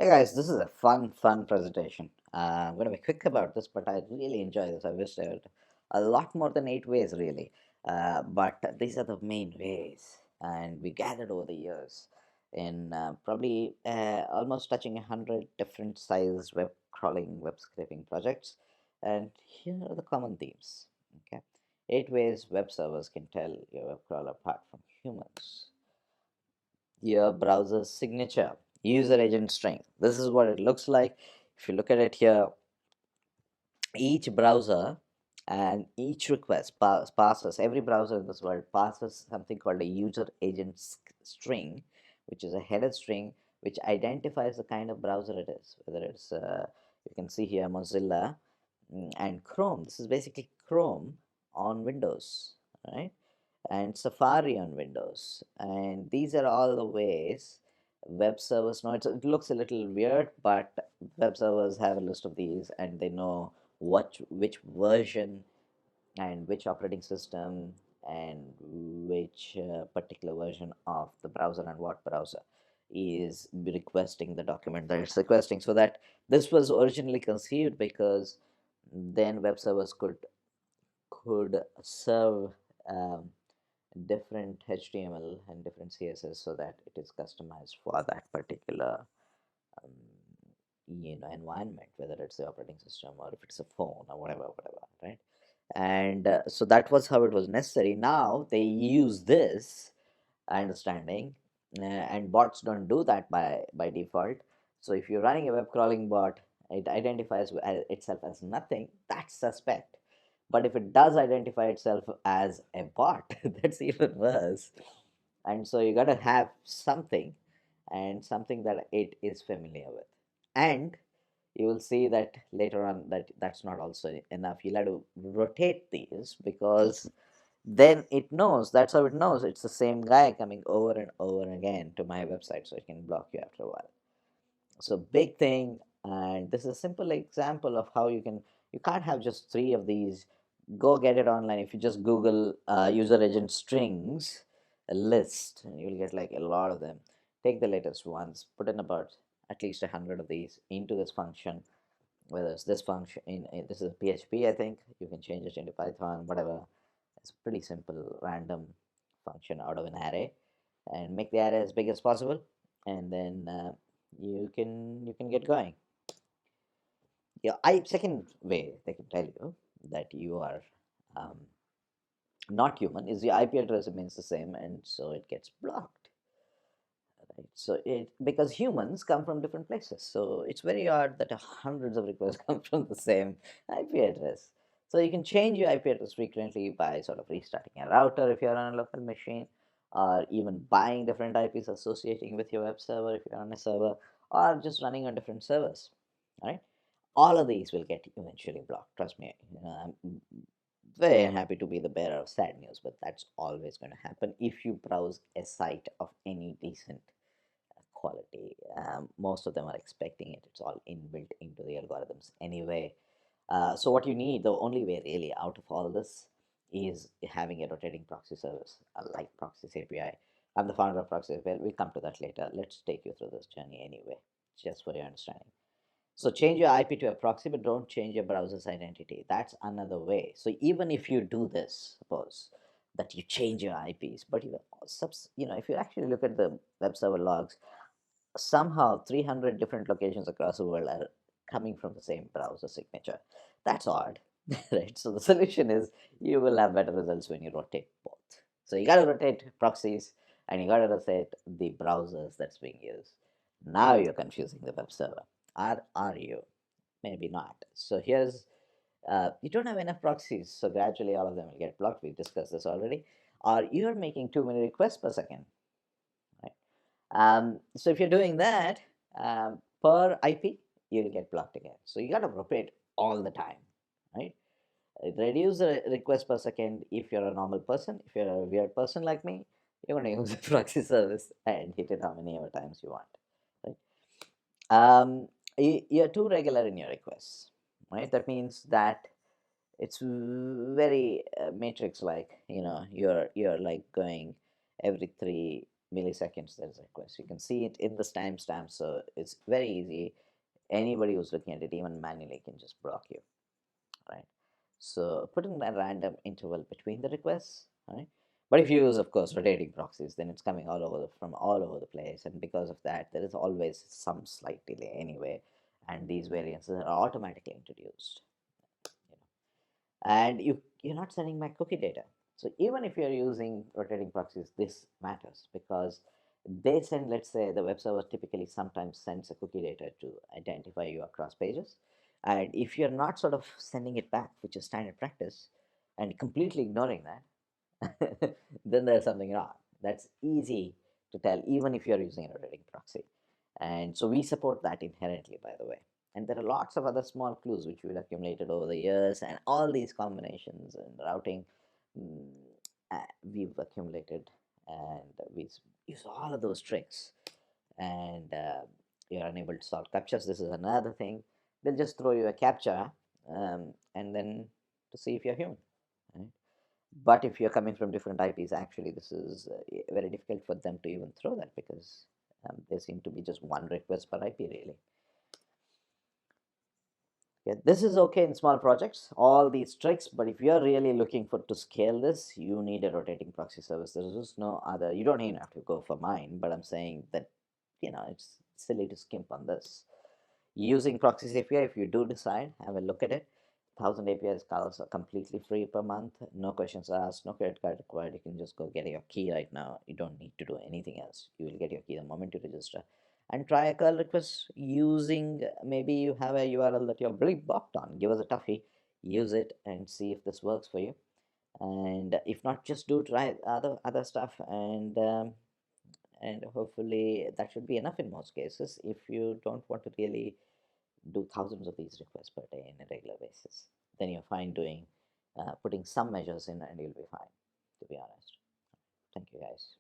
Hey guys, this is a fun presentation. I'm going to be quick about this, but I really enjoy this. I wish there were a lot more than 8 ways, really. But these are the main ways, and we gathered over the years in probably almost touching 100 different size web crawling, web scraping projects. And here are the common themes. Okay, 8 ways web servers can tell your web crawler apart from humans. Your browser's signature, user agent string. This is what it looks like. If you look at it here, each browser and each request passes, every browser in this world passes something called a user agent string, which is a header string which identifies the kind of browser it is, whether it's, you can see here Mozilla and Chrome. This is basically Chrome on Windows, right? And Safari on Windows. And these are all the ways web servers know. It looks a little weird, but web servers have a list of these and they know which version and which operating system and which particular version of the browser and what browser is requesting the document that it's requesting. So that this was originally conceived because then web servers could serve um, different HTML and different CSS so that it is customized for that particular um, environment, whether it's the operating system or if it's a phone or whatever, right? And so that was how it was necessary. Now they use this understanding, and bots don't do that by default. So if you're running a web crawling bot, it identifies itself as nothing. That's suspect. But if it does identify itself as a bot, that's even worse. And so you got to have something, and something that it is familiar with. And you will see that later on that that's not also enough. You'll have to rotate these because then it knows, that's how it knows it's the same guy coming over and over again to my website, so it can block you after a while. So big thing. And this is a simple example of how you can't have just three of these. Go get it online. If you just Google user agent strings a list, you'll get like a lot of them. Take the latest ones, put in about at least 100 of these into this function, whether it's this function this is PHP, I think. You can change it into Python, whatever. It's a pretty simple random function out of an array, and make the array as big as possible, and then you can get going. Yeah, second way they can tell you that you are um, not human is the IP address remains the same, and so it gets blocked. Right? So it, because humans come from different places, so it's very odd that hundreds of requests come from the same IP address. So you can change your IP address frequently by sort of restarting a router if you're on a local machine, or even buying different IPs associating with your web server if you're on a server, or just running on different servers. All right, all of these will get eventually blocked. Trust me. I'm very unhappy to be the bearer of sad news, but that's always going to happen if you browse a site of any decent quality. Most of them are expecting it. It's all inbuilt into the algorithms anyway. So what you need, the only way really out of all this, is having a rotating proxy service like Proxies API. I'm the founder of Proxies API. We'll come to that later. Let's take you through this journey anyway, just for your understanding. So change your IP to a proxy, but don't change your browser's identity. That's another way. So even if you do this, suppose that you change your IPs, but if you actually look at the web server logs, somehow 300 different locations across the world are coming from the same browser signature. That's odd, right? So the solution is you will have better results when you rotate both. So you got to rotate proxies and you got to rotate the browsers that's being used. Now you're confusing the web server. Are you? Maybe not. So here's you don't have enough proxies, so gradually all of them will get blocked. We discussed this already. Or you're making too many requests per second, right? So if you're doing that per IP, you'll get blocked again. So you got to rotate all the time, right? Reduce the request per second if you're a normal person. If you're a weird person like me, you're going to use the proxy service and hit it how many ever times you want, right? You're too regular in your requests, right? That means that it's very matrix like. You're like going every milliseconds there's a request. You can see it in this timestamp, so it's very easy. Anybody who's looking at it, even manually, can just block you, right? So put in a random interval between the requests, right? But if you use, of course, rotating proxies, then it's coming all over from all over the place, and because of that, there is always some slight delay anyway, and these variances are automatically introduced. And you're not sending back cookie data. So even if you're using rotating proxies, this matters because they send, let's say, the web server typically sometimes sends a cookie data to identify you across pages. And if you're not sort of sending it back, which is standard practice, and completely ignoring that, then there's something wrong. That's easy to tell, even if you're using a rotating proxy. And so we support that inherently, by the way. And there are lots of other small clues which we've accumulated over the years, and all these combinations and routing mm, we've accumulated, and we use all of those tricks. And you're unable to solve CAPTCHAs. This is another thing. They'll just throw you a CAPTCHA and then to see if you're human. Right? But if you're coming from different IPs, actually, this is very difficult for them to even throw that because there seem to be just one request per IP, really. Okay, this is okay in small projects, all these tricks, but if you're really looking for to scale this, you need a rotating proxy service. There's just no other, you don't even have to go for mine, but I'm saying that, it's silly to skimp on this. Using Proxies API, if you do decide, have a look at it. 1,000 APIs calls are completely free per month. No questions asked, no credit card required. You can just go get your key right now. You don't need to do anything else. You will get your key the moment you register. And try a curl request using, maybe you have a URL that you're really blocked on. Give us a toughie, use it and see if this works for you. And if not, just do try other stuff, and hopefully that should be enough in most cases if you don't want to really do thousands of these requests per day in a regular basis. Then you're fine doing putting some measures in and you'll be fine, to be honest. Thank you guys.